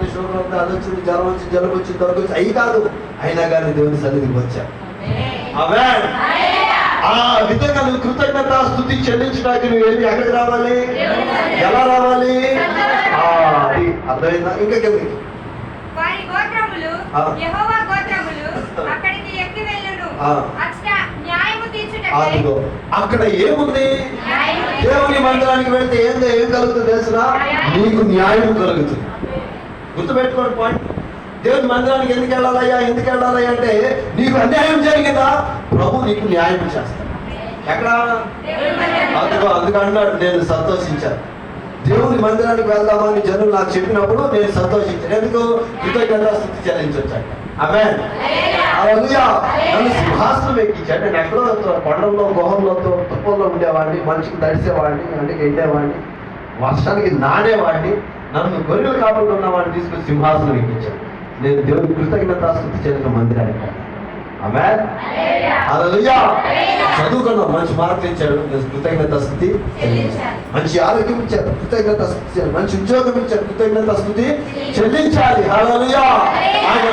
ఉంది, షుగర్ ఉంది, అది వచ్చింది, జ్వరం వచ్చింది, జలుబు వచ్చింది, దగ్గు వచ్చి అవి కాదు. అయినా కానీ దేవుని సన్నిధికి వచ్చా. ఆమేన్. ఆ విధంగా నువ్వు కృతజ్ఞత స్తుతి చెల్లించడానికి నువ్వు ఏమి ఎక్కడికి రావాలి, ఎలా రావాలి, అది అర్థమైందా? ఇంకా కిందకి అదిగో అక్కడ ఏముంది? దేవుని మందిరానికి వెళ్తే ఏం కలుగుతుంది తెలుసునా? నీకు న్యాయం కలుగుతుంది. గుర్తుపెట్టుకోండి పాయింట్. దేవుని మందిరానికి ఎందుకు వెళ్ళాలయ్యా అంటే నీకు అన్యాయం జరిగిందా, ప్రభు నీకు న్యాయం చేస్తాడు. ఎక్కడ? అదిగో అందుకన్నాడు, నేను సంతోషించాను. దేవుని మందిరానికి వెళ్దామని జనులు నాకు చెప్పినప్పుడు నేను సంతోషించాను. ఎందుకు? కృతజ్ఞత స్తుతి చెల్లించొచ్చాక. ఆమేన్. హల్లెలూయా. నన్ను సింహాసనం ఎక్కించాడు. నేను ఎక్కడో కొండల్లో, గుహల్లో, తుప్పల్లో ఉండేవాడిని, మంచికి తడిసేవాడిని, అంటే ఎండేవాడిని, వర్షానికి నానేవాడిని. నన్ను గొర్రెలు కాపులు ఉన్నవాడిని తీసుకుని సింహాసనం ఎక్కించాడు. నేను దేవుని కృతజ్ఞత స్తుతి చెల్లిన మందిరానికి. ఆమేన్. హల్లెలూయా. చదువుకున్నాం, మంచి మార్కులు ఇచ్చాడు, కృతజ్ఞత స్తుతి చెల్లించాలి. మంచి ఆరోగ్యం ఇచ్చారు, కృతజ్ఞత స్తుతి, మంచి ఉద్యోగం ఇచ్చారు, కృతజ్ఞత స్తుతి చెల్లించాలి. హల్లెలూయా. ఆయన